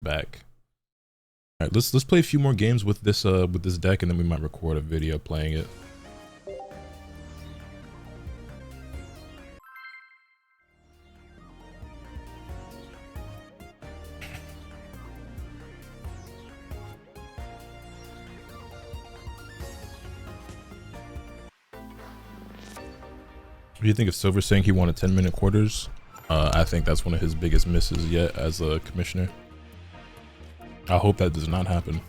back. All right, let's play a few more games with this deck, and then we might record a video playing it. What do you think of Silver saying he wanted 10-minute quarters? I think that's one of his biggest misses yet as a commissioner. I hope that does not happen.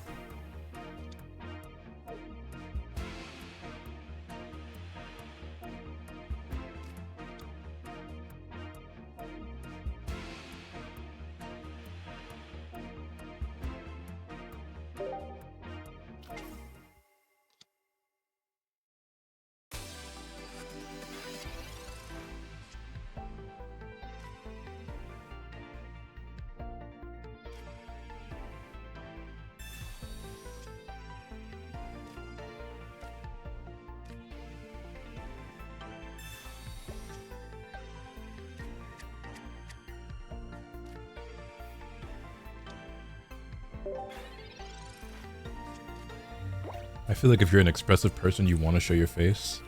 I feel like if you're an expressive person, you want to show your face.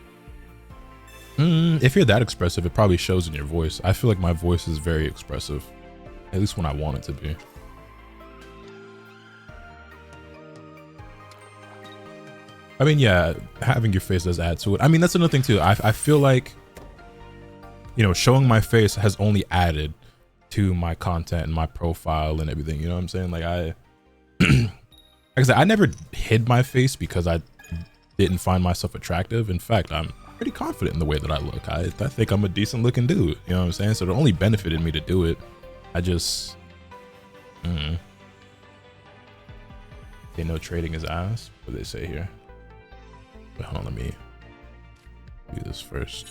If you're that expressive, it probably shows in your voice. I feel like my voice is very expressive, at least when I want it to be. I mean, yeah, having your face does add to it. I mean, that's another thing too. I feel like, you know, showing my face has only added to my content and my profile and everything. You know what I'm saying? Like like I said, I never hid my face because I didn't find myself attractive. In fact, I'm pretty confident in the way that I look. I think I'm a decent looking dude. You know what I'm saying? So it only benefited me to do it. I just, they know trading is ass. What do they say here? Wait, hold on, let me do this first.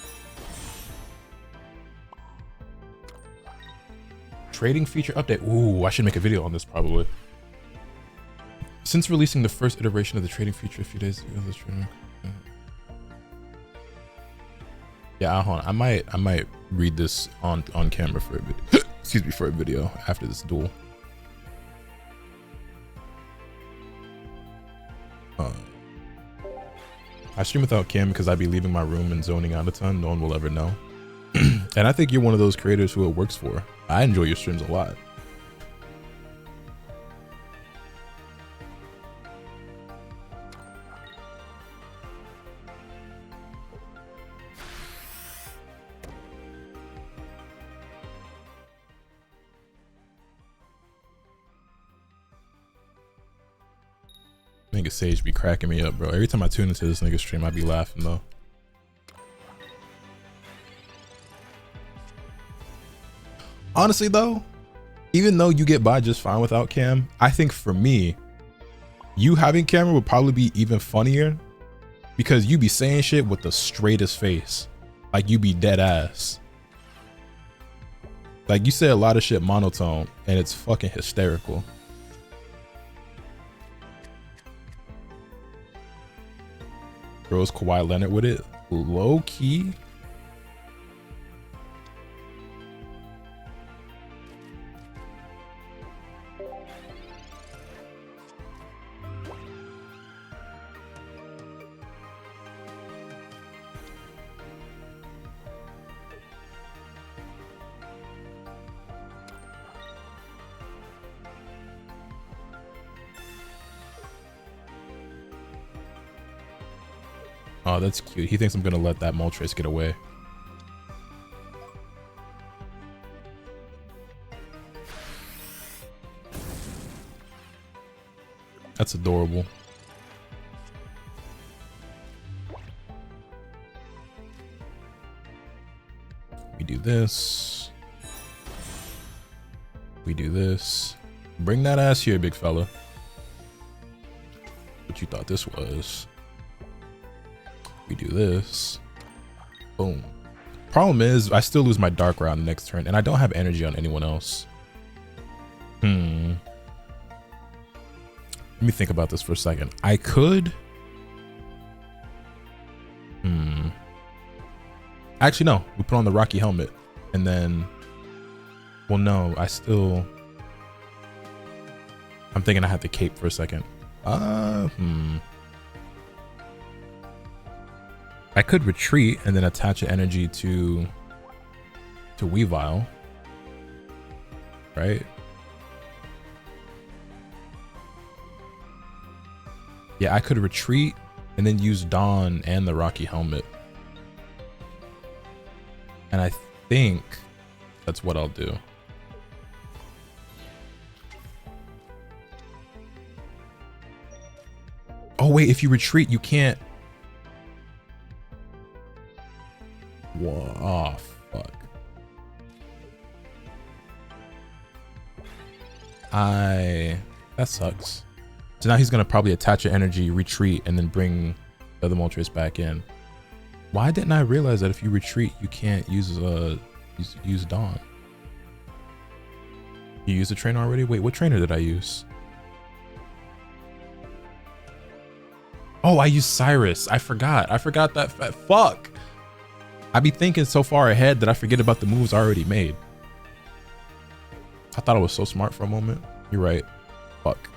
Trading feature update. Ooh, I should make a video on this probably. Since releasing the first iteration of the trading feature a few days ago, yeah, hold on. I might read this on camera for a video. Excuse me, for a video after this duel. I stream without cam because I'd be leaving my room and zoning out a ton. No one will ever know. And I think you're one of those creators who it works for. I enjoy your streams a lot. Nigga Sage be cracking me up, bro. Every time I tune into this nigga stream, I be laughing though. Honestly though, even though you get by just fine without cam, I think for me, you having camera would probably be even funnier because you be saying shit with the straightest face. Like you be dead ass. Like you say a lot of shit monotone and it's fucking hysterical. Bros Kawhi Leonard with it, low key. Oh, that's cute. He thinks I'm gonna let that Moltres get away. That's adorable. We do this. We do this. Bring that ass here, big fella. What you thought this was? We do this. Boom. Problem is, I still lose my dark round next turn, and I don't have energy on anyone else. Let me think about this for a second. I could. Actually, no. We put on the Rocky helmet, and then. Well, no. I still. I'm thinking I had the cape for a second. I could retreat and then attach an energy to Weavile, right? Yeah, I could retreat and then use Dawn and the Rocky Helmet. And I think that's what I'll do. Oh wait, if you retreat, you can't. Whoa, oh fuck. That sucks. So now he's gonna probably attach an energy, retreat, and then bring the other Moltres back in. Why didn't I realize that if you retreat, you can't use Dawn? You used the trainer already? Wait, what trainer did I use? Oh, I used Cyrus. I forgot that. Fuck. I be thinking so far ahead that I forget about the moves I already made. I thought I was so smart for a moment. You're right. Fuck.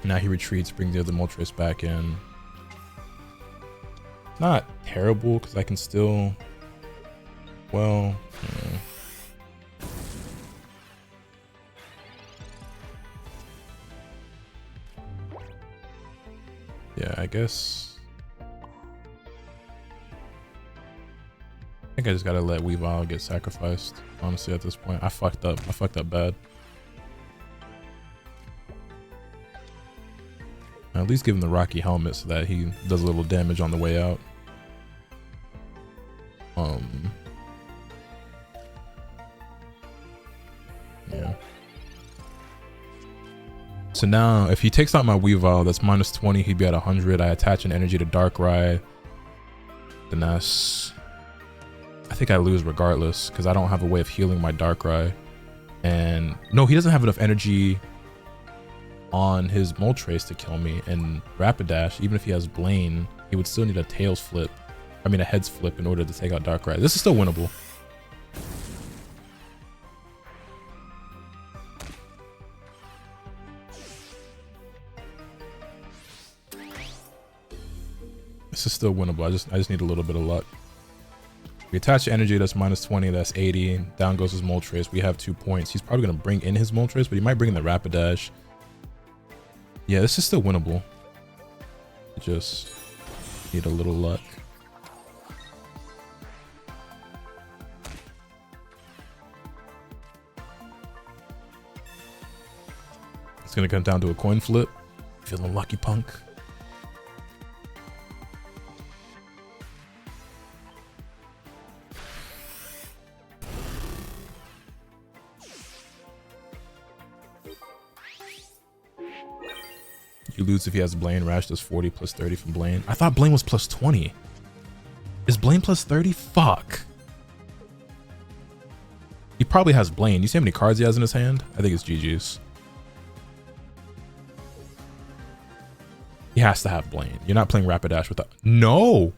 Now he retreats, brings the other Moltres back in. Not terrible because I can still, well, yeah, I guess. I think I just gotta let Weavile get sacrificed. Honestly, at this point, I fucked up. I fucked up bad. At least give him the Rocky Helmet so that he does a little damage on the way out. Yeah. So now, if he takes out my Weavile, that's minus 20, he'd be at 100. I attach an energy to Darkrai. Then that's... I think I lose regardless, because I don't have a way of healing my Darkrai. And... no, he doesn't have enough energy on his Moltres to kill me, and Rapidash, even if he has Blaine, he would still need a tails flip, I mean a heads flip, in order to take out Darkrai. This is still winnable. This is still winnable. I just need a little bit of luck. We attach energy, that's minus 20, that's 80. Down goes his Moltres. We have 2 points. He's probably gonna bring in his Moltres, but he might bring in the Rapidash. Yeah, this is still winnable. Just need a little luck. It's gonna come down to a coin flip. Feeling lucky, punk. You lose if he has Blaine. Rash does 40 plus 30 from Blaine. I thought Blaine was plus 20. Is Blaine plus 30? Fuck. He probably has Blaine. You see how many cards he has in his hand? I think it's GG's. He has to have Blaine. You're not playing Rapidash without... No!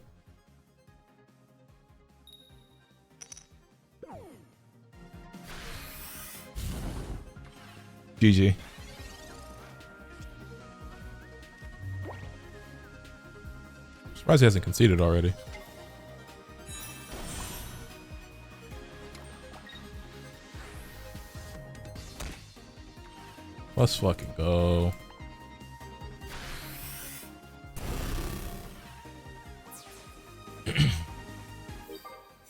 GG. Surprised he hasn't conceded already. Let's fucking go.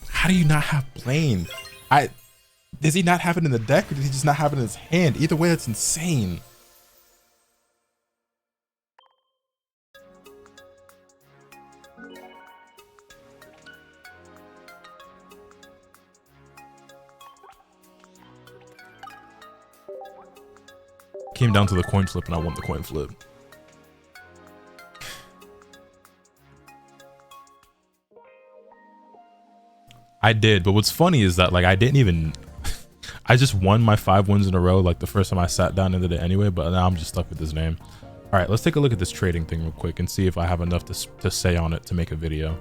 How do you not have Blaine? Does he not have it in the deck, or does he just not have it in his hand? Either way, that's insane. Came down to the coin flip and I won the coin flip. I did, but what's funny is that, like, I didn't even... I just won my 5 wins in a row, like, the first time I sat down and did it anyway, but now I'm just stuck with his name. All right, let's take a look at this trading thing real quick and see if I have enough to say on it to make a video.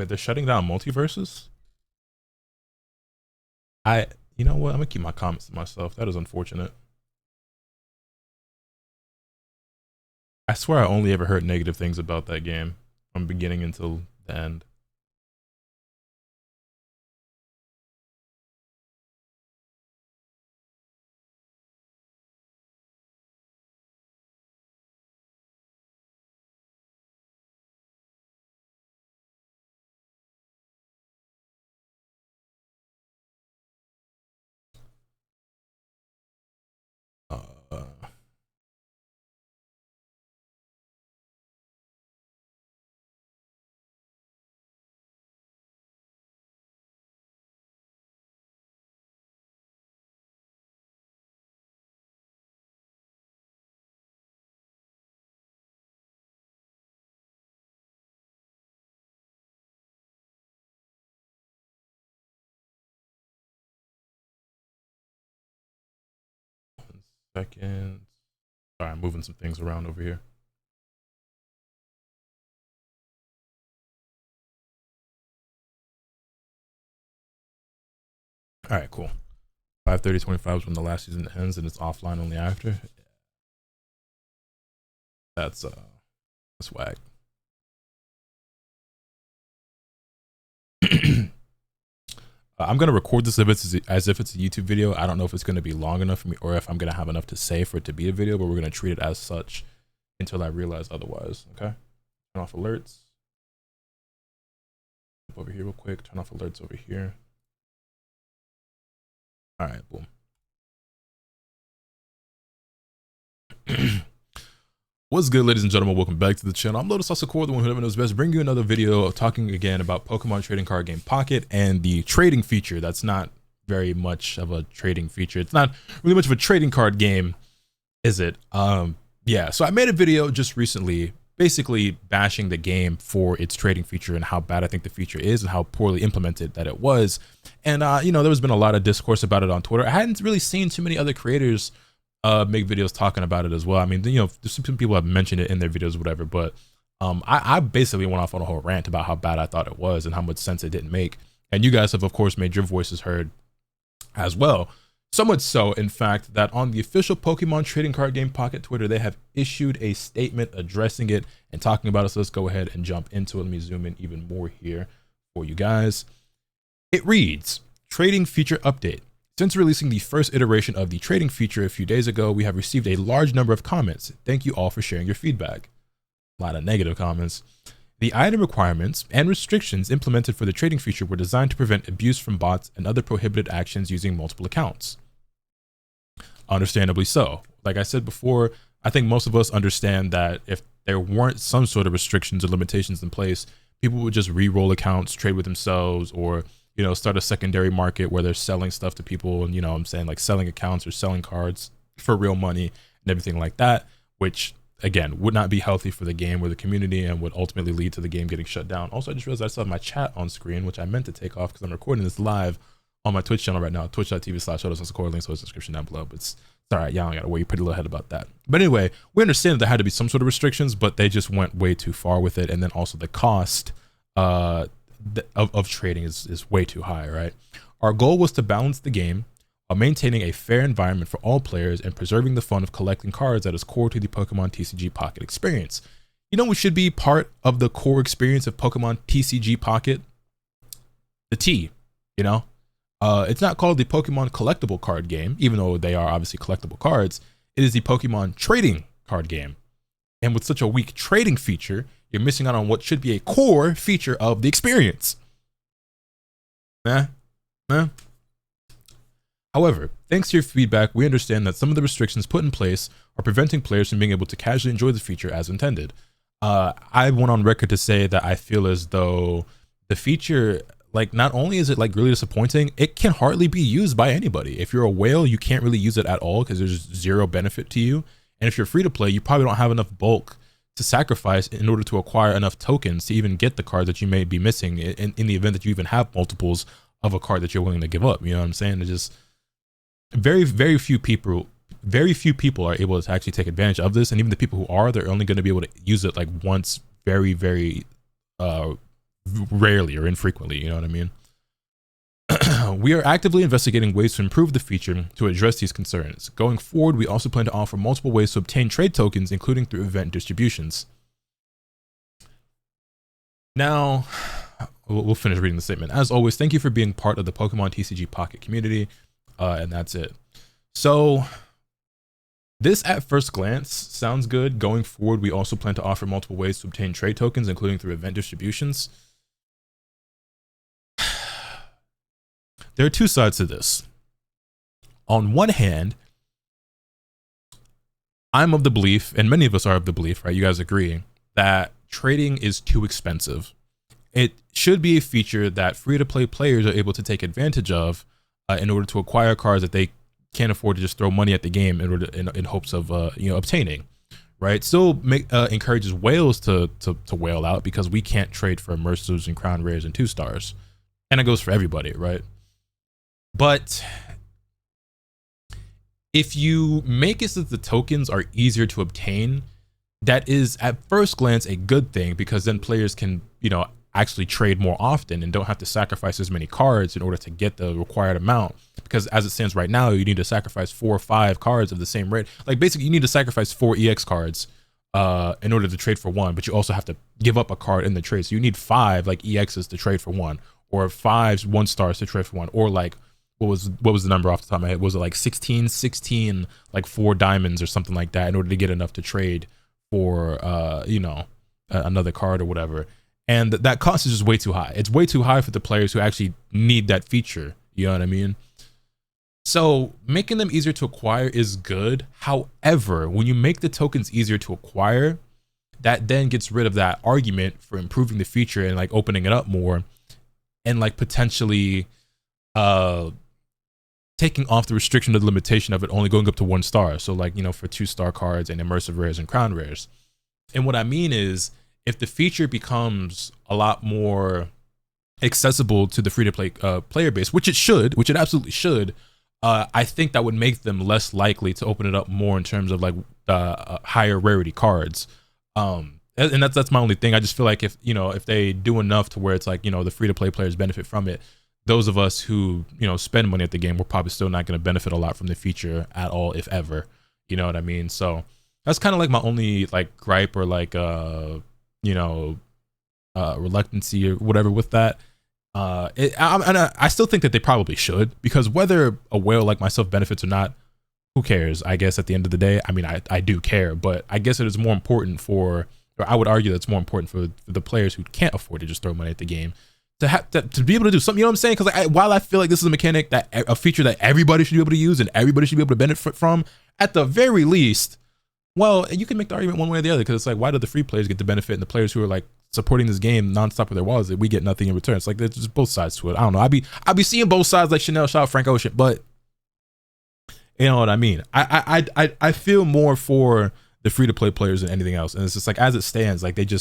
Wait, they're shutting down multiverses? You know what? I'm gonna keep my comments to myself. That is unfortunate. I swear I only ever heard negative things about that game from beginning until the end. Second. Sorry, I'm moving some things around over here. All right, cool. 5:30:25 is when the last season ends, and it's offline only after. That's whack. I'm gonna record this as if it's a YouTube video. I don't know if it's gonna be long enough for me, or if I'm gonna have enough to say for it to be a video, but we're gonna treat it as such until I realize otherwise. Okay. Turn off alerts. Over here real quick. Turn off alerts over here. All right, boom. What's good, ladies and gentlemen? Welcome back to the channel. I'm Lotus Asakura, the one who never knows best, bringing you another video talking again about Pokemon trading card game Pocket and the trading feature. That's not very much of a trading feature. It's not really much of a trading card game, is it? Yeah, so I made a video just recently basically bashing the game for its trading feature and how bad I think the feature is and how poorly implemented that it was. And you know, there's been a lot of discourse about it on Twitter. I hadn't really seen too many other creators make videos talking about it as well. I mean, you know, some people have mentioned it in their videos, whatever, but I basically went off on a whole rant about how bad I thought it was and how much sense it didn't make. And you guys have, of course, made your voices heard as well. So much so, in fact, that on the official Pokemon trading card game Pocket Twitter, they have issued a statement addressing it and talking about it. So let's go ahead and jump into it. Let me zoom in even more here for you guys. It reads, trading feature update. Since releasing the first iteration of the trading feature a few days ago, we have received a large number of comments. Thank you all for sharing your feedback. A lot of negative comments. The item requirements and restrictions implemented for the trading feature were designed to prevent abuse from bots and other prohibited actions using multiple accounts. Understandably so. Like I said before, I think most of us understand that if there weren't some sort of restrictions or limitations in place, people would just re-roll accounts, trade with themselves, or you know, start a secondary market where they're selling stuff to people, and you know what I'm saying, like selling accounts or selling cards for real money and everything like that, which again would not be healthy for the game or the community and would ultimately lead to the game getting shut down. Also, I just realized I still have my chat on screen, which I meant to take off because I'm recording this live on my Twitch channel right now, twitch.tv/Lotus, links to the description down below. But it's all right, y'all gotta worry your pretty little head about that. But anyway, we understand that there had to be some sort of restrictions, but they just went way too far with it, and then also the cost of trading is way too high, right? Our goal was to balance the game while maintaining a fair environment for all players and preserving the fun of collecting cards that is core to the Pokemon TCG Pocket experience. You know what should be part of the core experience of Pokemon TCG Pocket? The T, you know? It's not called the Pokemon collectible card game, even though they are obviously collectible cards. It is the Pokemon trading card game. And with such a weak trading feature, you're missing out on what should be a core feature of the experience. However, thanks to your feedback, we understand that some of the restrictions put in place are preventing players from being able to casually enjoy the feature as intended. I went on record to say that I feel as though the feature, like, not only is it like really disappointing, it can hardly be used by anybody. If you're a whale, you can't really use it at all because there's zero benefit to you. And if you're free to play, you probably don't have enough bulk to sacrifice in order to acquire enough tokens to even get the card that you may be missing in the event that you even have multiples of a card that you're willing to give up. You know what I'm saying? It's just very few people are able to actually take advantage of this. And even the people who are, they're only going to be able to use it like once very rarely or infrequently, you know what I mean? We are actively investigating ways to improve the feature to address these concerns. Going forward, we also plan to offer multiple ways to obtain trade tokens, including through event distributions. Now, we'll finish reading the statement. As always, thank you for being part of the Pokemon TCG Pocket community, and that's it. So, this at first glance sounds good. Going forward, we also plan to offer multiple ways to obtain trade tokens, including through event distributions. There are two sides to this. On one hand, I'm of the belief, and many of us are of the belief, right? You guys agree that trading is too expensive. It should be a feature that free-to-play players are able to take advantage of in order to acquire cards that they can't afford to just throw money at the game in hopes of obtaining, right? Still encourages whales to whale out because we can't trade for immersives and crown rares and 2-stars, and it goes for everybody, right? But if you make it so that the tokens are easier to obtain, that is at first glance a good thing, because then players can, actually trade more often and don't have to sacrifice as many cards in order to get the required amount. Because as it stands right now, you need to sacrifice 4 or 5 cards of the same rate. Like basically you need to sacrifice 4 EX cards in order to trade for 1, but you also have to give up a card in the trade. So you need 5 like EXs to trade for 1, or 5 1-stars to trade for 1, or like what was the number off the top of my head? Was it like 16, like 4 diamonds or something like that in order to get enough to trade for another card or whatever? And that cost is just way too high. It's way too high for the players who actually need that feature. You know what I mean? So making them easier to acquire is good. However, when you make the tokens easier to acquire, that then gets rid of that argument for improving the feature and like opening it up more, and like potentially taking off the restriction of the limitation of it only going up to 1 star. So like, for 2-star cards and immersive rares and crown rares. And what I mean is, if the feature becomes a lot more accessible to the free-to-play player base, which it absolutely should, I think that would make them less likely to open it up more in terms of like higher rarity cards. And that's my only thing. I just feel like if they do enough to where it's like, the free-to-play players benefit from it, those of us who spend money at the game, we're probably still not going to benefit a lot from the feature at all, if ever. You know what I mean? So that's kind of like my only like gripe or like reluctancy or whatever with that. I still think that they probably should, because whether a whale like myself benefits or not, who cares? I guess at the end of the day, I mean, I do care, but I guess it is more important or I would argue that it's more important for the players who can't afford to just throw money at the game to have to be able to do something. You know what I'm saying? Because while I feel like this is a mechanic a feature that everybody should be able to use and everybody should be able to benefit from, at the very least, well, you can make the argument one way or the other, because it's like, why do the free players get the benefit and the players who are like supporting this game nonstop with their wallets, that we get nothing in return? It's like, there's just both sides to it. I don't know. I be seeing both sides, like Chanel, shout out Frank Ocean, but you know what I mean? I feel more for the free to play players than anything else. And it's just like, as it stands, like it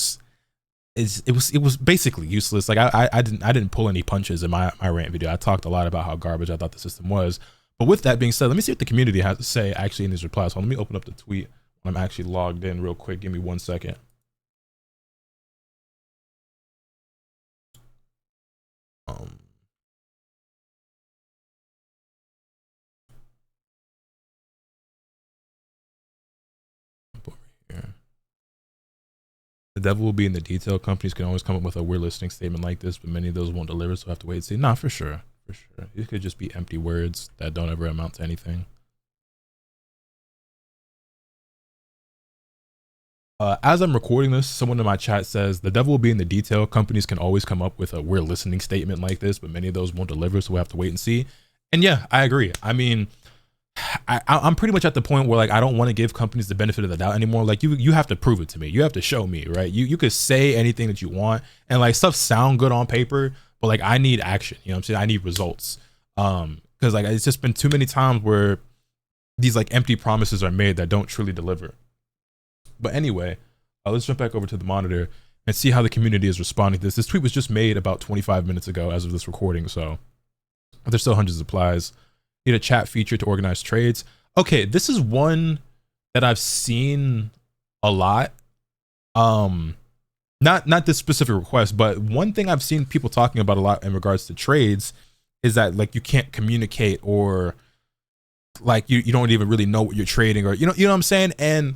was basically useless. Like I didn't pull any punches in my rant video. I talked a lot about how garbage I thought the system was. But with that being said, let me see what the community has to say actually in these replies. So let me open up the tweet. I'm actually logged in real quick. Give me 1 second. Over here. The devil will be in the detail. Companies can always come up with a weird listing statement like this, but many of those won't deliver, so we'll have to wait and see. Nah, for sure. For sure. These could just be empty words that don't ever amount to anything. As I'm recording this, someone in my chat says, the devil will be in the detail. Companies can always come up with a weird listening statement like this, but many of those won't deliver, so we'll have to wait and see. And yeah, I agree. I mean, I'm pretty much at the point where like I don't want to give companies the benefit of the doubt anymore. Like you have to prove it to me. You have to show me, right? You could say anything that you want and like stuff sound good on paper, but like I need action. You know what I'm saying? I need results. Because like it's just been too many times where these like empty promises are made that don't truly deliver. But anyway, let's jump back over to the monitor and see how the community is responding to this. This tweet was just made about 25 minutes ago as of this recording, so there's still hundreds of replies. Need a chat feature to organize trades. Okay, this is one that I've seen a lot. not this specific request, but one thing I've seen people talking about a lot in regards to trades is that like you can't communicate, or like you don't even really know what you're trading, or you know what I'm saying. And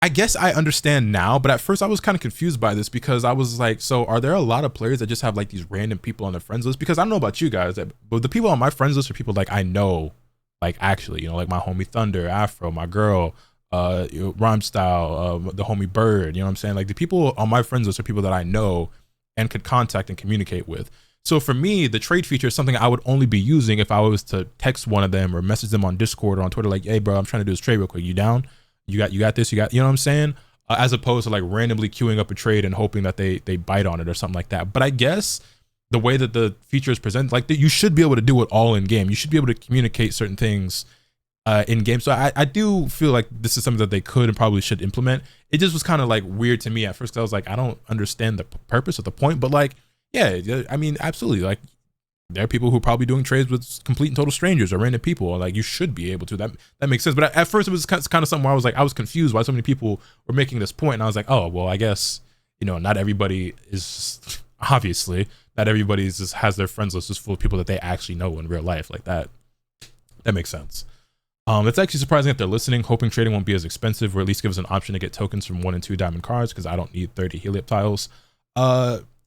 I guess I understand now, but at first I was kind of confused by this, because I was like, so are there a lot of players that just have like these random people on their friends list? Because I don't know about you guys, but the people on my friends list are people like I know, like actually, you know, like my homie Thunder, Afro, my girl, Rhyme Style, the homie Bird, you know what I'm saying? Like the people on my friends list are people that I know and could contact and communicate with. So for me, the trade feature is something I would only be using if I was to text one of them or message them on Discord or on Twitter, like, hey bro, I'm trying to do this trade real quick. You down? You got this, you know what I'm saying? As opposed to like randomly queuing up a trade and hoping that they bite on it or something like that. But I guess the way that the feature is presented, like you should be able to do it all in game. You should be able to communicate certain things in game. So I do feel like this is something that they could and probably should implement. It just was kind of like weird to me at first, 'cause I was like, I don't understand the purpose or the point, but like, yeah, I mean, absolutely. Like there are people who are probably doing trades with complete and total strangers or random people. Like you should be able to. That makes sense. But at first it was kind of something where I was like, I was confused why so many people were making this point, and I was like, oh well, I guess, you know, not everybody is obviously not everybody just has their friends list just full of people that they actually know in real life like that. That makes sense. It's actually surprising that they're listening, hoping trading won't be as expensive, or at least give us an option to get tokens from 1 and 2 diamond cards, because I don't need 30 Heliop tiles.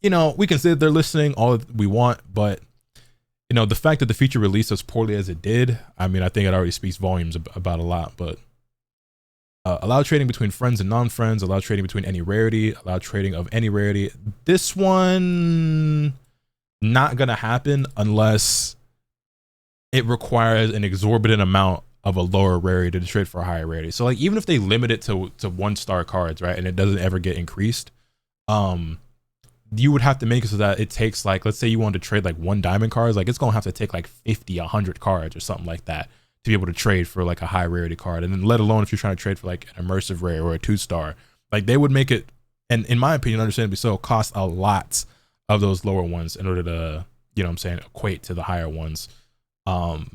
You know, we can say that they're listening all we want, but you know, the fact that the feature released as poorly as it did, I mean, I think it already speaks volumes about a lot. But allow trading between friends and non-friends, allow trading between any rarity, allow trading of any rarity. This one, not gonna happen unless it requires an exorbitant amount of a lower rarity to trade for a higher rarity. So like, even if they limit it to 1-star cards, right, and it doesn't ever get increased, you would have to make it so that it takes, like, let's say you want to trade like 1 diamond cards, like it's gonna have to take like 50, 100 cards or something like that to be able to trade for like a high rarity card. And then let alone if you're trying to trade for like an immersive rare or a 2-star, like they would make it, and in my opinion, understandably so, cost a lot of those lower ones in order to, you know what I'm saying, equate to the higher ones. But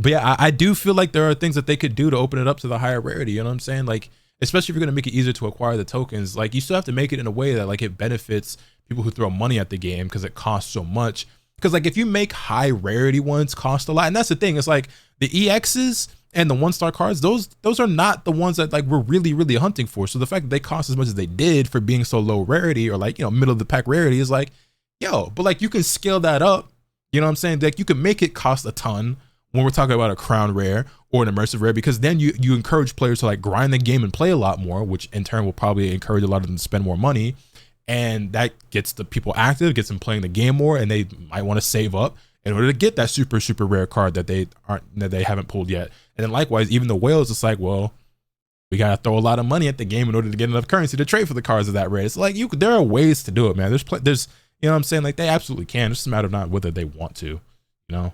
yeah, I do feel like there are things that they could do to open it up to the higher rarity, you know what I'm saying? Like, especially if you're going to make it easier to acquire the tokens, like you still have to make it in a way that like it benefits people who throw money at the game, because it costs so much. Because like if you make high rarity ones cost a lot, and that's the thing, it's like the EXs and the 1-star cards, those are not the ones that like we're really hunting for. So the fact that they cost as much as they did for being so low rarity, or like, you know, middle of the pack rarity, is like, yo, but like you can scale that up, you know what I'm saying? Like you can make it cost a ton when we're talking about a crown rare or an immersive rare, because then you encourage players to like grind the game and play a lot more, which in turn will probably encourage a lot of them to spend more money. And that gets the people active, gets them playing the game more, and they might want to save up in order to get that super rare card that they haven't pulled yet. And then likewise, even the whales, it's like, well, we gotta throw a lot of money at the game in order to get enough currency to trade for the cards of that rare. It's like there are ways to do it, man. There's you know what I'm saying? Like they absolutely can. It's just a matter of not whether they want to, you know.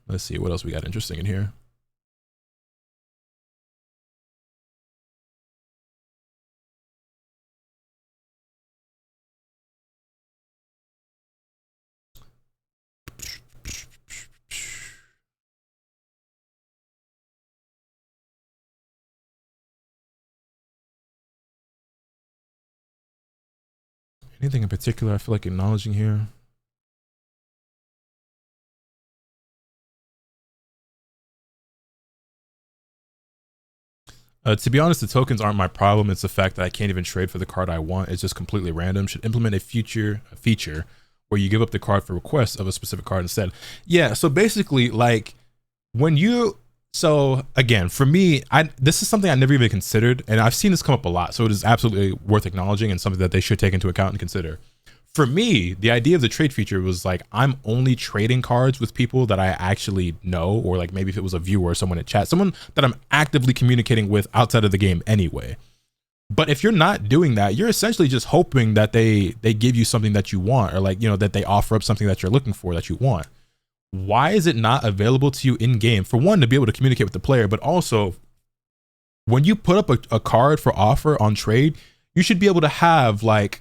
Let's see what else we got interesting in here. Anything in particular I feel like acknowledging here? To be honest, the tokens aren't my problem. It's the fact that I can't even trade for the card I want. It's just completely random. Should implement a feature where you give up the card for requests of a specific card instead. Yeah, so basically, like when you, so again, for me, this is something I never even considered, and I've seen this come up a lot, so it is absolutely worth acknowledging and something that they should take into account and consider. For me, the idea of the trade feature was like, I'm only trading cards with people that I actually know, or like maybe if it was a viewer or someone in chat, someone that I'm actively communicating with outside of the game anyway. But if you're not doing that, you're essentially just hoping that they give you something that you want, or like, you know, that they offer up something that you're looking for that you want. Why is it not available to you in game? For one, to be able to communicate with the player, but also when you put up a card for offer on trade, you should be able to have like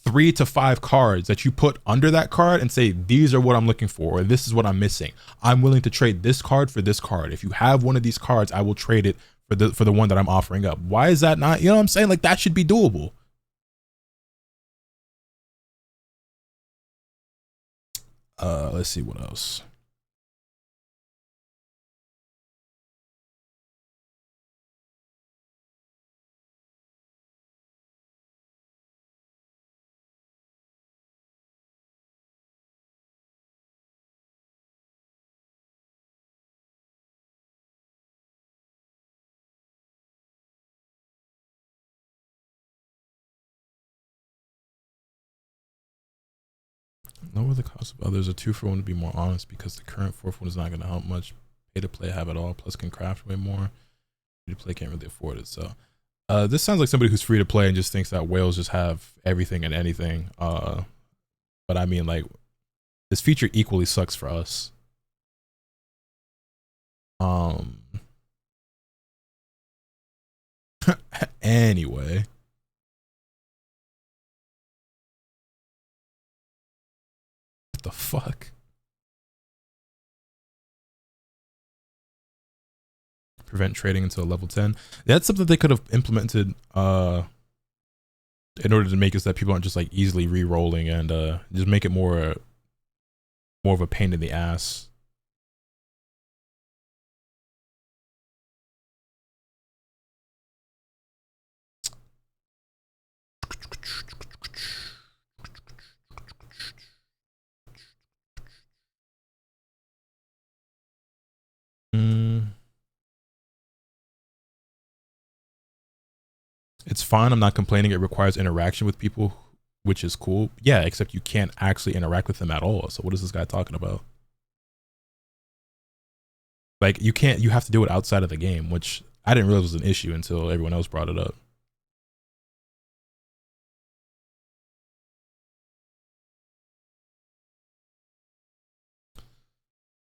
3 to 5 cards that you put under that card and say, these are what I'm looking for, or this is what I'm missing. I'm willing to trade this card for this card. If you have one of these cards, I will trade it for the one that I'm offering up. Why is that not, you know what I'm saying? Like, that should be doable. Let's see what else. Lower the cost of others. A 2-for-1 to be more honest, because the current 4-for-1 is not going to help much. Pay to play have it all, plus can craft way more. Free to play can't really afford it. So this sounds like somebody who's free to play and just thinks that whales just have everything and anything. But I mean, like, this feature equally sucks for us. Anyway. What the fuck? Prevent trading until level 10. That's something they could have implemented in order to make it so that people aren't just like easily re-rolling, and just make it more of a pain in the ass. It's fine. I'm not complaining. It requires interaction with people, which is cool. Yeah, except you can't actually interact with them at all. So what is this guy talking about? Like, you can't, you have to do it outside of the game, which I didn't realize was an issue until everyone else brought it up.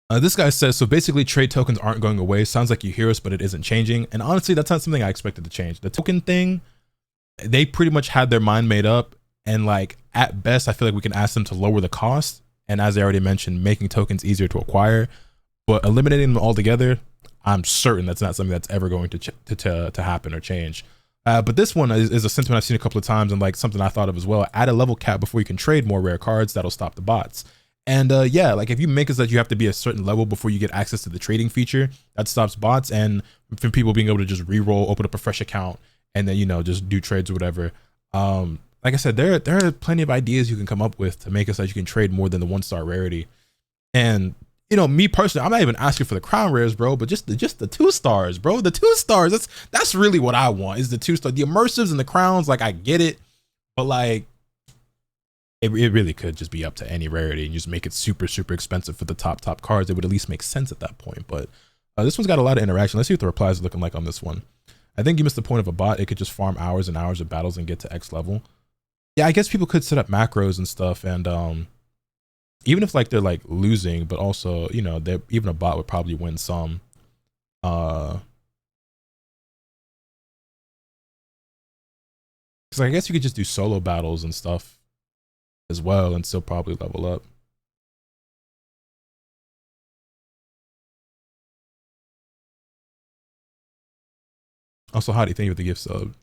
This guy says, so basically trade tokens aren't going away. Sounds like you hear us, but it isn't changing. And honestly, that's not something I expected to change. The token thing, they pretty much had their mind made up. And like, at best, I feel like we can ask them to lower the cost. And as I already mentioned, making tokens easier to acquire. But eliminating them altogether, I'm certain that's not something that's ever going to happen or change. But this one is a sentiment I've seen a couple of times, and like something I thought of as well. Add a level cap before you can trade more rare cards. That'll stop the bots. And yeah, like if you make it so that you have to be a certain level before you get access to the trading feature, that stops bots and from people being able to just re-roll, open up a fresh account, and then, you know, just do trades or whatever. Like I said, there are plenty of ideas you can come up with to make it so that you can trade more than the 1-star rarity. And you know, me personally, I'm not even asking for the crown rares, bro, but just the 2 stars, bro. The 2 stars, that's really what I want, is the 2 star. The immersives and the crowns, like, I get it, but like it really could just be up to any rarity and just make it super expensive for the top cards. It would at least make sense at that point. But this one's got a lot of interaction. Let's see what the replies are looking like on this one. I think you missed the point of a bot. It could just farm hours and hours of battles and get to X level. Yeah, I guess people could set up macros and stuff, and even if like they're like losing, but also, you know, even a bot would probably win some. Because I guess you could just do solo battles and stuff as well and still probably level up. Also, how do you think of the gift sub?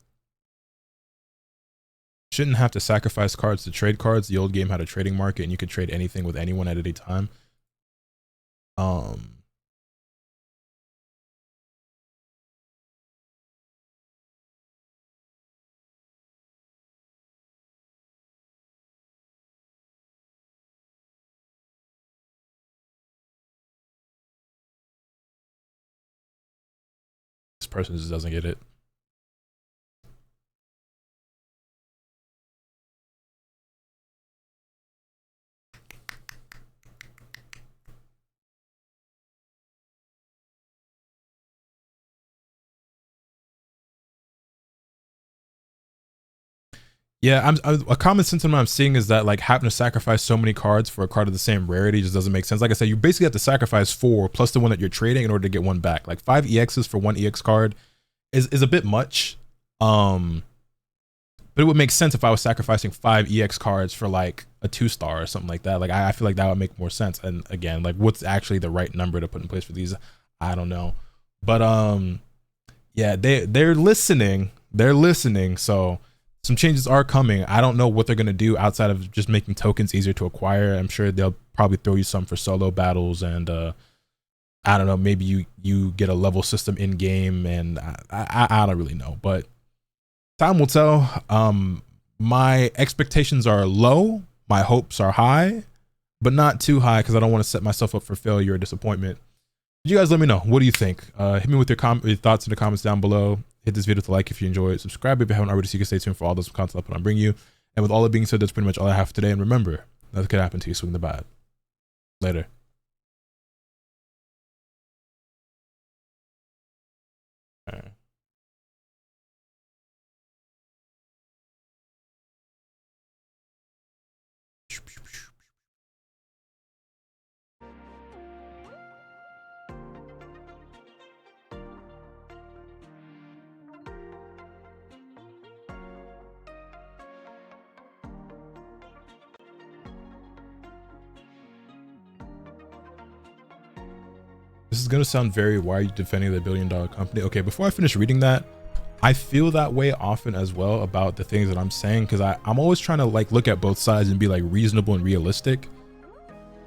Shouldn't have to sacrifice cards to trade cards. The old game had a trading market and you could trade anything with anyone at any time. This person just doesn't get it. Yeah, a common sentiment I'm seeing is that like having to sacrifice so many cards for a card of the same rarity just doesn't make sense. Like I said, you basically have to sacrifice 4 plus the one that you're trading in order to get one back. Like 5 EXs for 1 EX card is a bit much. But it would make sense if I was sacrificing 5 EX cards for like a 2-star or something like that. Like I feel like that would make more sense. And again, like what's actually the right number to put in place for these, I don't know. But Yeah, they're listening. They're listening. So some changes are coming. I don't know what they're gonna do outside of just making tokens easier to acquire. I'm sure they'll probably throw you some for solo battles, and I don't know, maybe you get a level system in game, and I don't really know, but time will tell. My expectations are low, my hopes are high, but not too high because I don't want to set myself up for failure or disappointment. You guys let me know. What do you think? Hit me with your thoughts in the comments down below. Hit this video with a like if you enjoy it. Subscribe if you haven't already so you can stay tuned for all this content I'll bring you. And with all that being said, that's pretty much all I have for today. And remember, nothing could happen to you. Swing the bat. Later. All right. This is gonna sound very, why are you defending the billion-dollar company? Okay, before I finish reading that, I feel that way often as well about the things that I'm saying, because I'm always trying to like look at both sides and be like reasonable and realistic.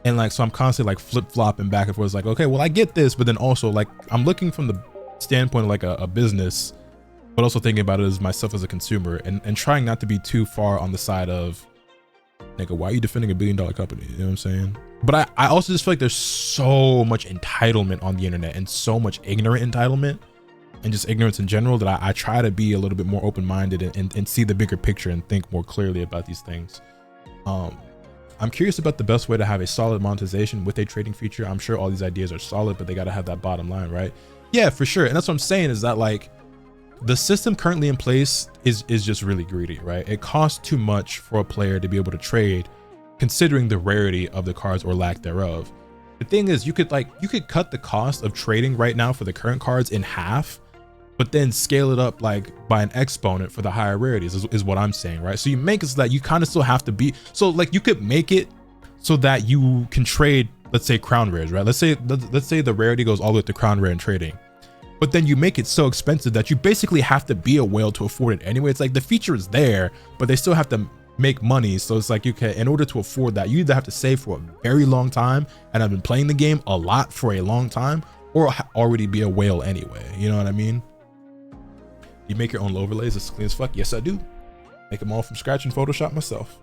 And like, so I'm constantly like flip-flopping back and forth. It's like, okay, well I get this, but then also like I'm looking from the standpoint of like a business, but also thinking about it as myself as a consumer, and trying not to be too far on the side of, nigga, why are you defending a billion-dollar company? You know what I'm saying? But I also just feel like there's so much entitlement on the internet, and so much ignorant entitlement, and just ignorance in general, that I try to be a little bit more open-minded and see the bigger picture and think more clearly about these things. I'm curious about the best way to have a solid monetization with a trading feature. I'm sure all these ideas are solid, but they got to have that bottom line, right? Yeah, for sure. And that's what I'm saying, is that like the system currently in place is just really greedy, right? It costs too much for a player to be able to trade, considering the rarity of the cards or lack thereof. The thing is, you could cut the cost of trading right now for the current cards in half, but then scale it up like by an exponent for the higher rarities is what I'm saying, right? So you make it so that you kind of still have to be, so like you could make it so that you can trade, let's say crown rares, right? Let's say the rarity goes all the way to crown rare in trading, but then you make it so expensive that you basically have to be a whale to afford it anyway. It's like the feature is there, but they still have to make money. So it's like, you can, in order to afford that, you either have to save for a very long time, and I've been playing the game a lot for a long time, or already be a whale anyway. You know what I mean? You make your own overlays as clean as fuck? Yes, I do. Make them all from scratch in Photoshop myself.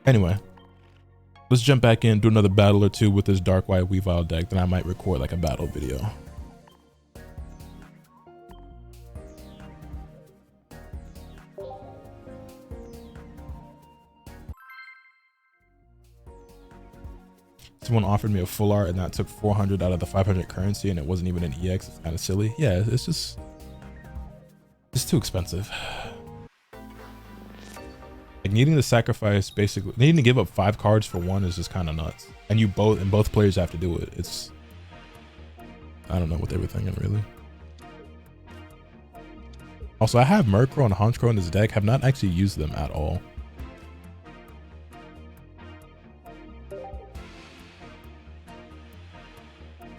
Anyway, let's jump back in, do another battle or two with this Dark White Weavile deck. Then I might record like a battle video. Someone offered me a full art, and that took 400 out of the 500 currency, and it wasn't even an EX. It's kind of silly. Yeah, it's too expensive. Like needing to sacrifice, basically needing to give up 5 cards for one is just kind of nuts. And both players have to do it. It's, I don't know what they were thinking really. Also, I have Murkrow and Honchkrow in this deck. Have not actually used them at all.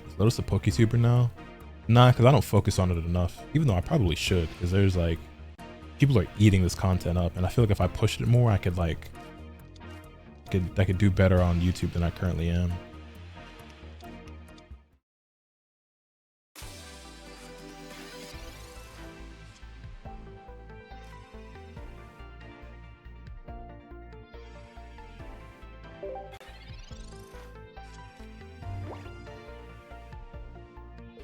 Is Lotus a PokeTuber now? Nah, because I don't focus on it enough. Even though I probably should, because there's like, people are eating this content up, and I feel like if I pushed it more, I could like, I could do better on YouTube than I currently am.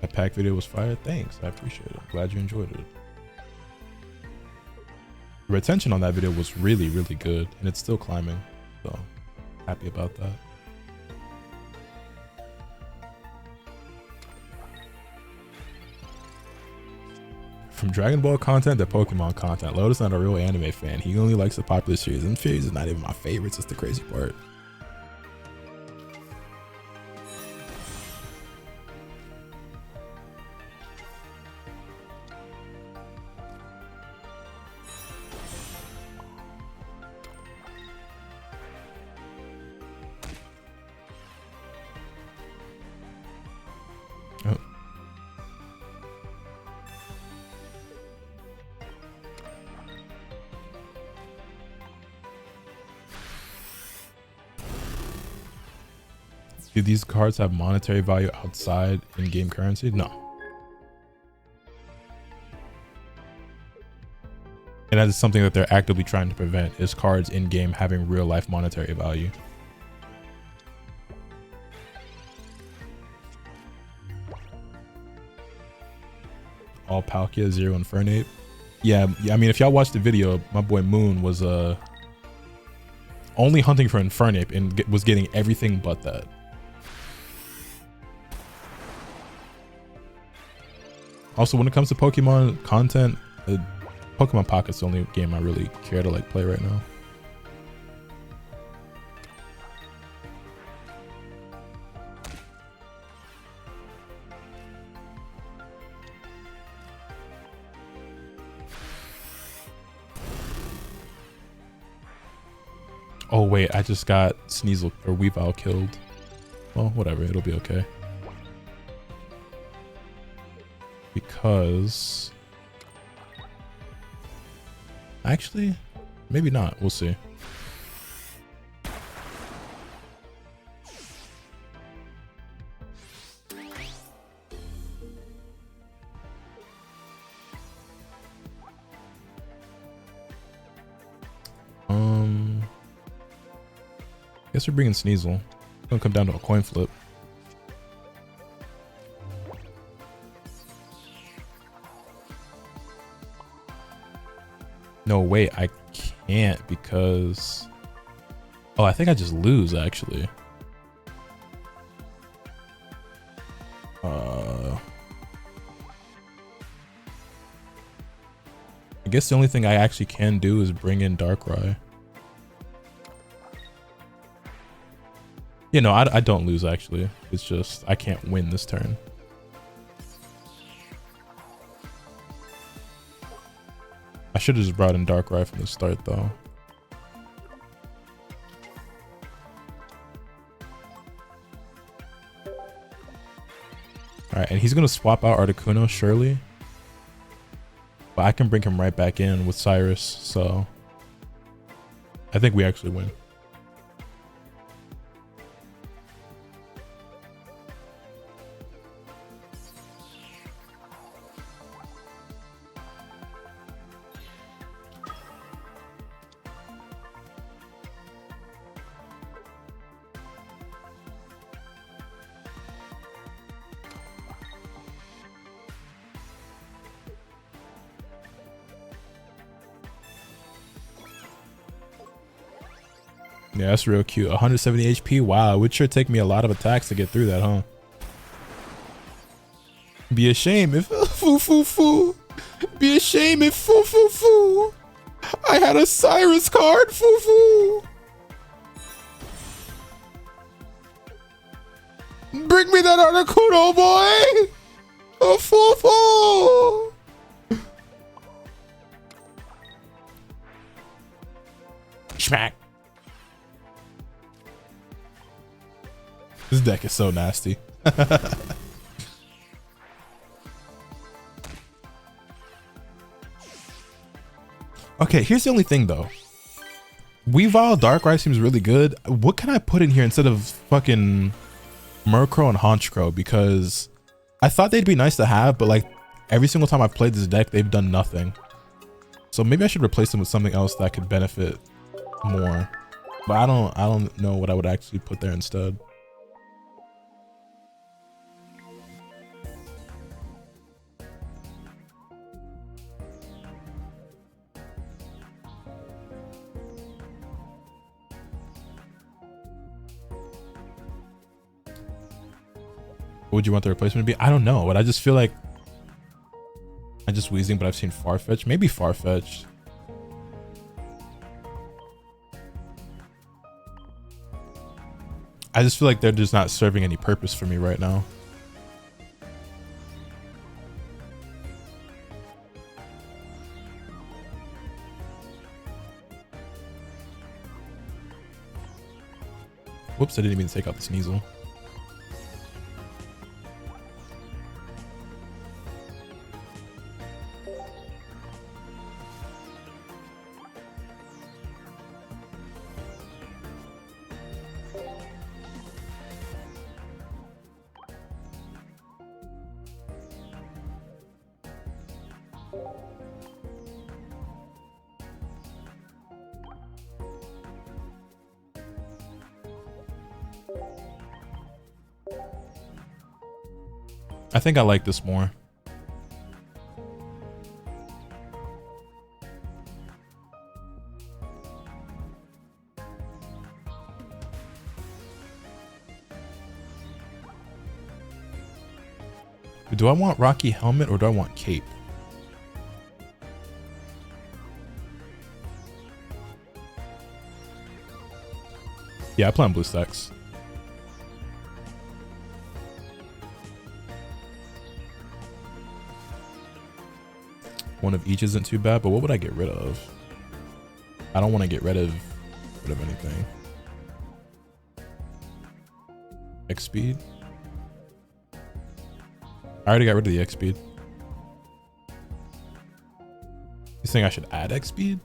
That pack video was fire. Thanks, I appreciate it. Glad you enjoyed it. The retention on that video was really, really good, and it's still climbing, so happy about that. From Dragon Ball content to Pokemon content, Lotus not a real anime fan. He only likes the popular series, and series is not even my favorites. It's the crazy part. Do these cards have monetary value outside in-game currency? No. And that is something that they're actively trying to prevent, is cards in-game having real-life monetary value. All Palkia, 0 Infernape. Yeah, I mean, if y'all watched the video, my boy Moon was only hunting for Infernape and was getting everything but that. Also, when it comes to Pokemon content, Pokemon Pocket's the only game I really care to like play right now. Oh wait, I just got Sneasel or Weavile killed. Well, whatever, it'll be okay. Because actually, maybe not. We'll see. Guess we're bringing Sneasel. It's gonna come down to a coin flip. No, wait, I can't because... Oh, I think I just lose, actually. I guess the only thing I actually can do is bring in Darkrai. You know, I don't lose, actually. It's just, I can't win this turn. I should have just brought in Darkrai from the start, though. Alright, and he's going to swap out Articuno, surely. But I can bring him right back in with Cyrus, so... I think we actually win. Yeah, that's real cute. 170 HP. Wow, it would sure take me a lot of attacks to get through that, huh? Be a shame if foo. Be a shame if foo. I had a Cyrus card, foo. Bring me that Articuno, boy. A foo. Smack. This deck is so nasty. Okay, here's the only thing though. Weavile Darkrai seems really good. What can I put in here instead of fucking Murkrow and Honchkrow? Because I thought they'd be nice to have, but like every single time I've played this deck, they've done nothing. So maybe I should replace them with something else that could benefit more. But I don't know what I would actually put there instead. What would you want the replacement to be? I don't know, but I just feel like I'm just wheezing, but I've seen Farfetch. Maybe Farfetch. I just feel like they're just not serving any purpose for me right now. Whoops, I didn't even take out the Sneasel. I think I like this more. Do I want Rocky helmet or do I want cape? Yeah, I plan blue stacks. One of each isn't too bad, but what would I get rid of? I don't want to get rid of anything. X speed. I already got rid of the X speed. You think I should add X speed?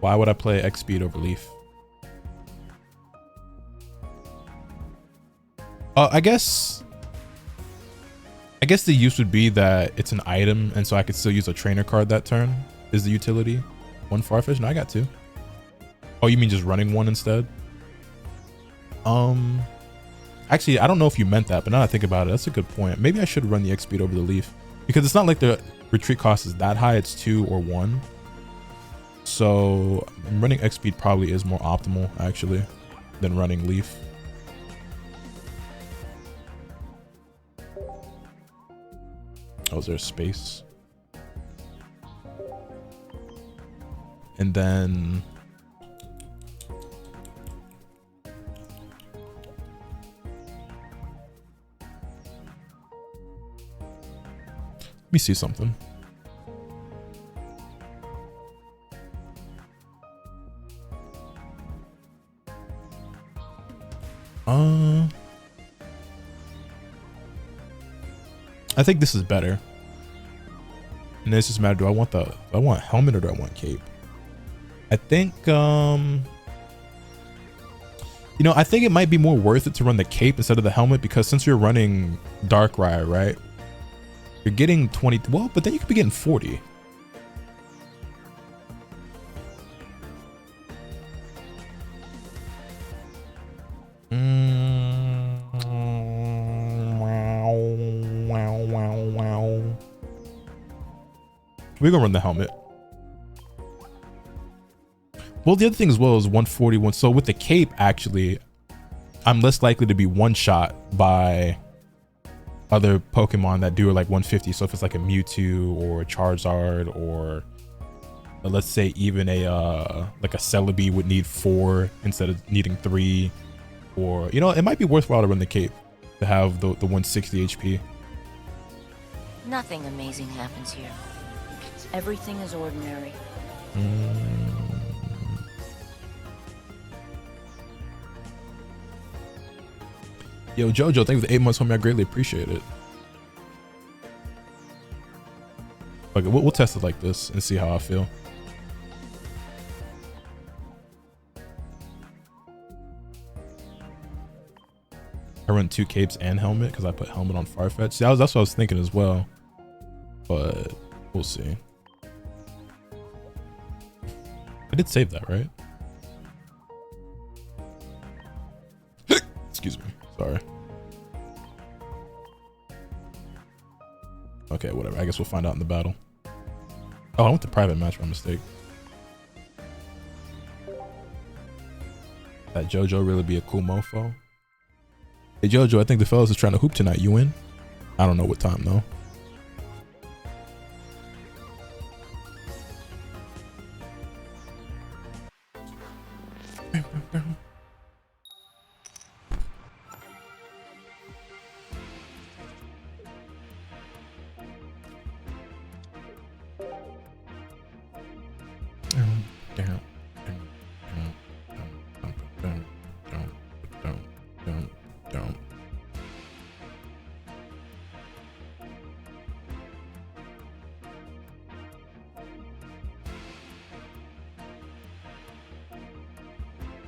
Why would I play X speed over Leaf? I guess the use would be that it's an item, and so I could still use a trainer card that turn. Is the utility. One Farfetch? No, I got two. Oh, you mean just running one instead? Actually, I don't know if you meant that, but now that I think about it, that's a good point. Maybe I should run the X speed over the Leaf, because it's not like the retreat cost is that high. It's 2 or 1. So running X speed probably is more optimal actually than running Leaf. Oh, is there space? And then let me see something. I think this is better. And it's just a matter, do I want helmet or do I want cape? I think I think it might be more worth it to run the cape instead of the helmet, because since you're running Darkrai, right? You're getting 20, well, but then you could be getting 40. We're gonna run the helmet. Well, the other thing as well is 141. So with the cape, actually, I'm less likely to be one shot by other Pokemon that do like 150. So if it's like a Mewtwo or a Charizard, or let's say even a like a Celebi would need 4 instead of needing 3, or it might be worthwhile to run the cape to have the 160 HP. Nothing amazing happens here. Everything is ordinary. Yo, Jojo, thank you for the 8 months, homie. I greatly appreciate it. Okay, we'll test it like this and see how I feel. I run 2 capes and helmet because I put helmet on Farfetch. See, that's what I was thinking as well, but we'll see. I did save that, right? Excuse me. Sorry. Okay, whatever. I guess we'll find out in the battle. Oh, I went to private match by mistake. That Jojo really be a cool mofo. Hey Jojo, I think the fellas is trying to hoop tonight. You in? I don't know what time though.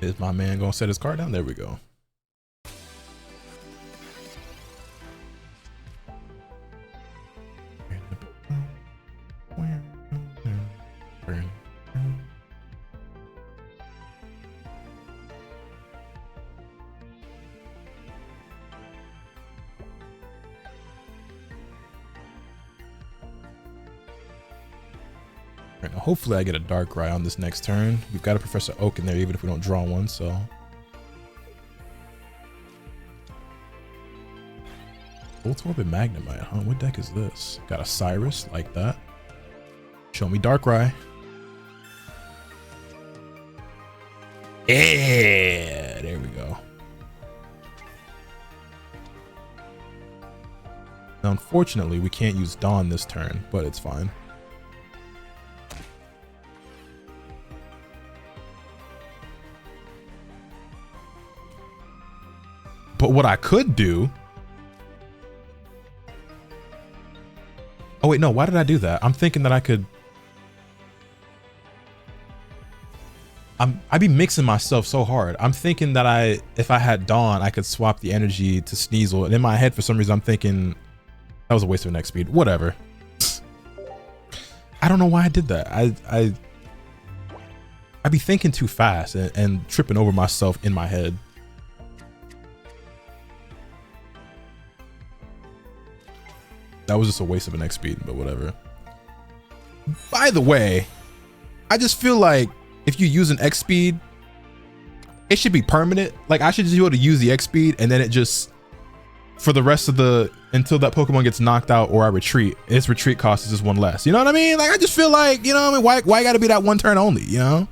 Is my man gonna set his card down? There we go. Right, now hopefully I get a Darkrai on this next turn. We've got a Professor Oak in there even if we don't draw one, so. Voltorb Magnemite, huh? What deck is this? Got a Cyrus, like that. Show me Darkrai. Yeah, there we go. Now, unfortunately, we can't use Dawn this turn, but it's fine. But what I could do... Oh, wait, no. Why did I do that? I'm thinking that I could... I'd be mixing myself so hard. I'm thinking that if I had Dawn, I could swap the energy to Sneasel. And in my head, for some reason, I'm thinking that was a waste of an X speed. Whatever. I don't know why I did that. I'd be thinking too fast and tripping over myself in my head. That was just a waste of an X speed, but whatever. By the way, I just feel like if you use an X speed, it should be permanent. Like I should just be able to use the X speed and then it just, for the rest of the, until that Pokemon gets knocked out or I retreat, its retreat cost is just one less. You know what I mean? Like I just feel like, you know what I mean? Why gotta be that one turn only, you know?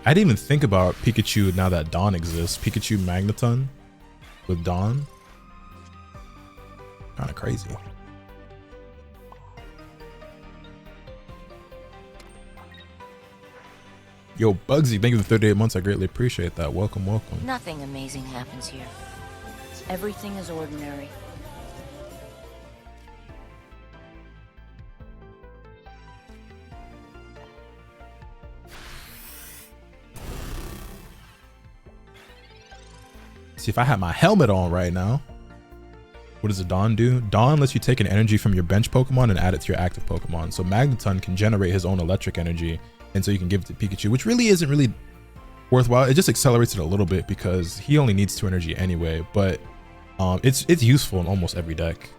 I didn't even think about Pikachu now that Dawn exists. Pikachu Magneton with Dawn. Kind of crazy. Yo, Bugsy, thank you for the 38 months. I greatly appreciate that. Welcome, welcome. Nothing amazing happens here. Everything is ordinary. See, if I had my helmet on right now, what does a Dawn do? Dawn lets you take an energy from your bench Pokemon and add it to your active Pokemon. So Magneton can generate his own electric energy, and so you can give it to Pikachu, which really isn't really worthwhile. It just accelerates it a little bit because he only needs 2 energy anyway, but it's useful in almost every deck.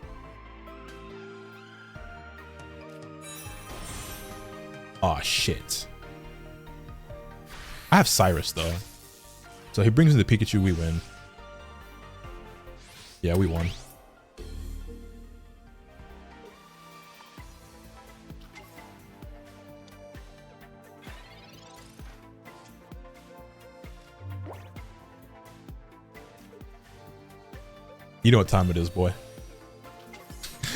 Oh shit. I have Cyrus though. So he brings in the Pikachu, we win. Yeah, we won. You know what time it is, boy.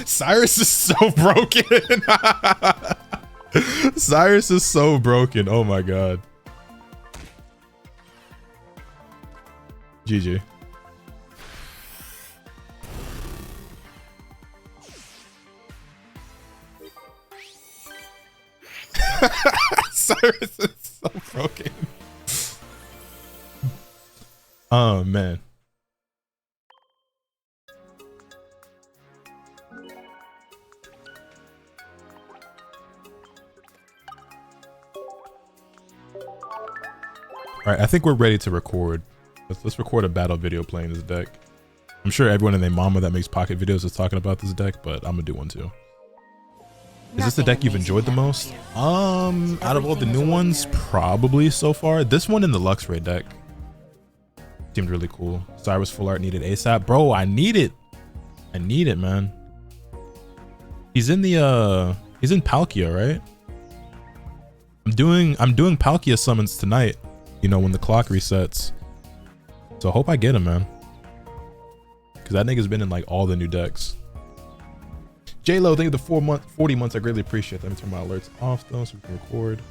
Cyrus is so broken. Cyrus is so broken. Oh my god. GG. Cyrus is so broken. Oh man. All right, I think we're ready to record. Let's record a battle video playing this deck. I'm sure everyone and their mama that makes pocket videos is talking about this deck, but I'm gonna do one too. Is this the deck you've enjoyed the most? Out of all the new ones, probably so far. This one in the Luxray deck seemed really cool. Cyrus full art needed ASAP. Bro, I need it. I need it, man. He's in the he's in Palkia, right? I'm doing Palkia summons tonight, you know, when the clock resets. So I hope I get him, man. Cause that nigga's been in like all the new decks. J-Lo, thank you for the 40 months. I greatly appreciate that. Let me turn my alerts off though so we can record.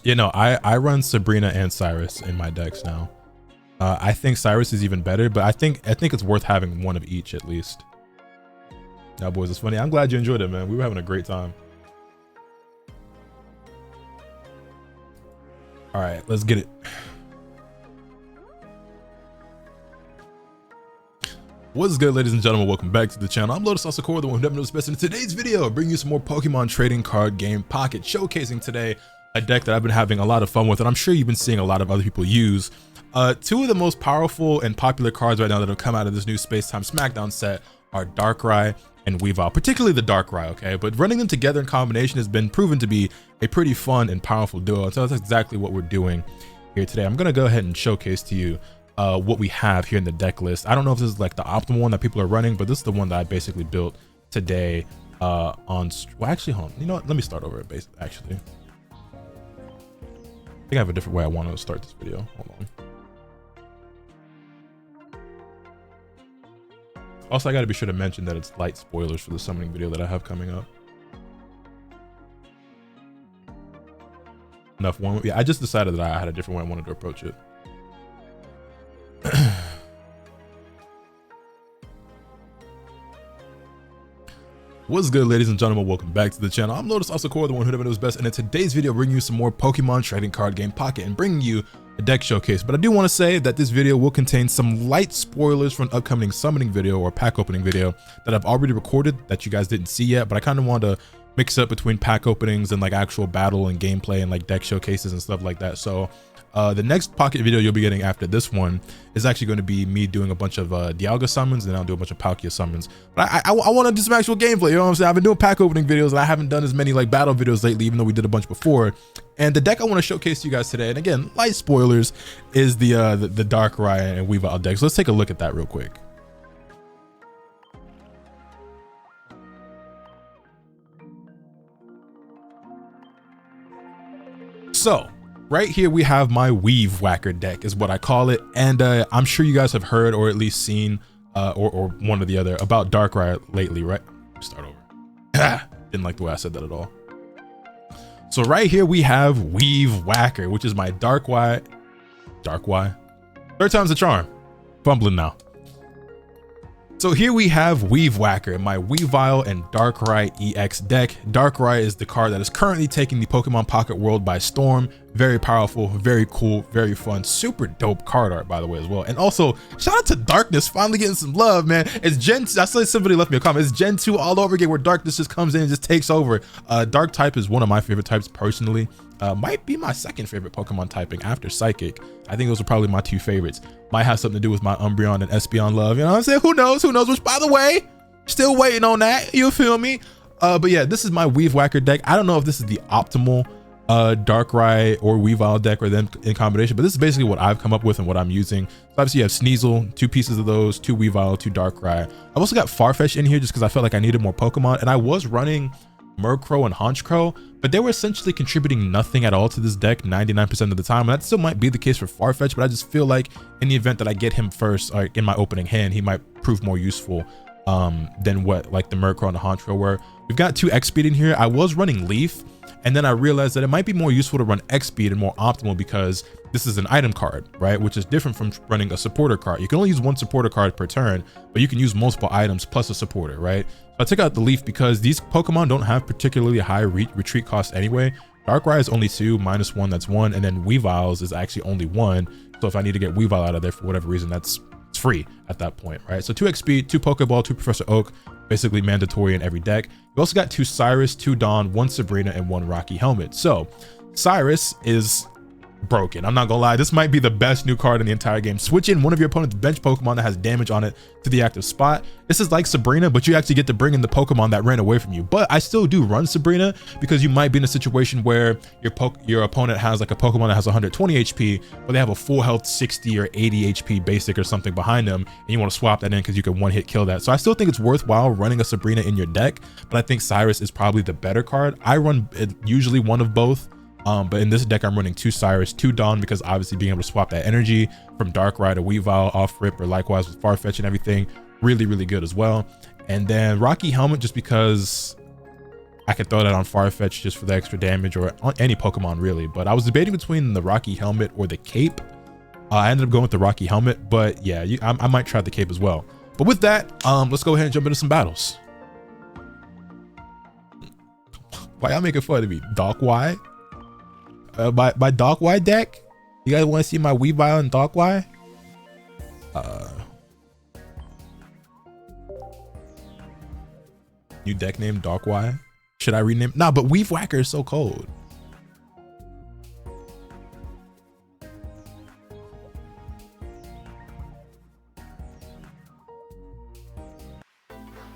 You know, I run Sabrina and Cyrus in my decks now. I think Cyrus is even better, but I think it's worth having one of each at least. Now, boys, it's funny. I'm glad you enjoyed it, man. We were having a great time. All right, let's get it. What's good, ladies and gentlemen? Welcome back to the channel. I'm Lotus Asakura, the one who never knows best. And in today's video, I'll bring you some more Pokemon trading card game Pocket, showcasing today a deck that I've been having a lot of fun with, and I'm sure you've been seeing a lot of other people use. Two of the most powerful and popular cards right now that have come out of this new Space-Time Smackdown set are Darkrai and Weavile, particularly the Darkrai, okay? But running them together in combination has been proven to be a pretty fun and powerful duo, and so that's exactly what we're doing here today. I'm gonna go ahead and showcase to you what we have here in the deck list. I don't know if this is like the optimal one that people are running, but this is the one that I basically built today well, actually, hold on. You know what? Let me start over at actually. I think I have a different way I want to start this video. Hold on. Also, I got to be sure to mention that it's light spoilers for the summoning video that I have coming up. Enough one. Yeah, I just decided that I had a different way I wanted to approach it. What's good, ladies and gentlemen? Welcome back to the channel. I'm Lotus Asakura, the one who never knows best, and in today's video, bringing you some more Pokemon trading card game Pocket and bringing you a deck showcase. But I do want to say that this video will contain some light spoilers for an upcoming summoning video or pack opening video that I've already recorded that you guys didn't see yet, but I kind of want to mix up between pack openings and like actual battle and gameplay and like deck showcases and stuff like that. So the next Pocket video you'll be getting after this one is actually going to be me doing a bunch of Dialga summons, and then I'll do a bunch of Palkia summons. But I want to do some actual gameplay, you know what I'm saying? I've been doing pack opening videos and I haven't done as many like battle videos lately, even though we did a bunch before. And the deck I want to showcase to you guys today, and again, light spoilers, is the Darkrai and Weavile deck. So let's take a look at that real quick. So right here we have my Weave Whacker deck is what I call it, and I'm sure you guys have heard or at least seen or one or the other about Darkrai lately, right? Start over. Didn't like the way I said that at all. So right here we have Weave Whacker, which is my Darkrai. Third time's the charm. Fumbling now. So here we have Weave Whacker, my Weavile and Darkrai EX deck. Darkrai is the card that is currently taking the Pokemon Pocket world by storm. Very powerful, very cool, very fun, super dope card art, by the way, as well. And also, shout out to Darkness, finally getting some love, man. It's Gen 2, I saw somebody left me a comment. It's Gen 2 all over again, where Darkness just comes in and just takes over. Dark type is one of my favorite types personally. Might be my second favorite Pokemon typing after Psychic. I think those are probably my two favorites. Might have something to do with my Umbreon and Espeon love, you know what I'm saying? Who knows, which by the way, still waiting on that, you feel me? But yeah, this is my Weave Whacker deck. I don't know if this is the optimal Darkrai or Weavile deck or them in combination, but this is basically what I've come up with and what I'm using. So obviously you have Sneasel, 2 pieces of those, 2 Weavile, 2 Darkrai. I've also got Farfetch in here just because I felt like I needed more Pokemon, and I was running Murkrow and Honchkrow, but they were essentially contributing nothing at all to this deck 99% of the time. And that still might be the case for Farfetch, but I just feel like in the event that I get him first, like in my opening hand, he might prove more useful than what like the Murkrow and the Honchkrow were. We've got 2 X-Speed in here. I was running Leaf, and then I realized that it might be more useful to run X-Speed and more optimal because this is an item card, right? Which is different from running a supporter card. You can only use 1 supporter card per turn, but you can use multiple items plus a supporter, right? So I took out the Leaf because these Pokemon don't have particularly high retreat costs anyway. Darkrai is only 2, -1, that's 1, and then Weavile's is actually only 1. So if I need to get Weavile out of there for whatever reason, that's it's free at that point, right? So 2x speed, 2 Pokeball, 2 Professor Oak, basically mandatory in every deck. You also got 2 Cyrus, 2 Dawn, 1 Sabrina, and 1 Rocky Helmet. So Cyrus is broken. I'm not gonna lie, this might be the best new card in the entire game. Switch in one of your opponent's bench Pokemon that has damage on it to the active spot. This is like Sabrina, but you actually get to bring in the Pokemon that ran away from you. But I still do run Sabrina because you might be in a situation where your opponent has like a Pokemon that has 120 HP, but they have a full health 60 or 80 HP basic or something behind them, and you want to swap that in because you can one hit kill that. So I still think it's worthwhile running a Sabrina in your deck, but I think Cyrus is probably the better card. I run usually one of both. But in this deck, I'm running 2 Cyrus, 2 Dawn, because obviously being able to swap that energy from Darkrai to Weavile off rip, or likewise with Farfetch and everything, really, really good as well. And then Rocky Helmet, just because I could throw that on Farfetch just for the extra damage, or on any Pokemon really. But I was debating between the Rocky Helmet or the Cape. I ended up going with the Rocky Helmet, but yeah, I might try the Cape as well. But with that, let's go ahead and jump into some battles. Why y'all making fun of me? Darkrai? My Darkrai deck? You guys want to see my Weavile and Darkrai? New deck name Darkrai. Should I rename? Nah, but Weave Whacker is so cold.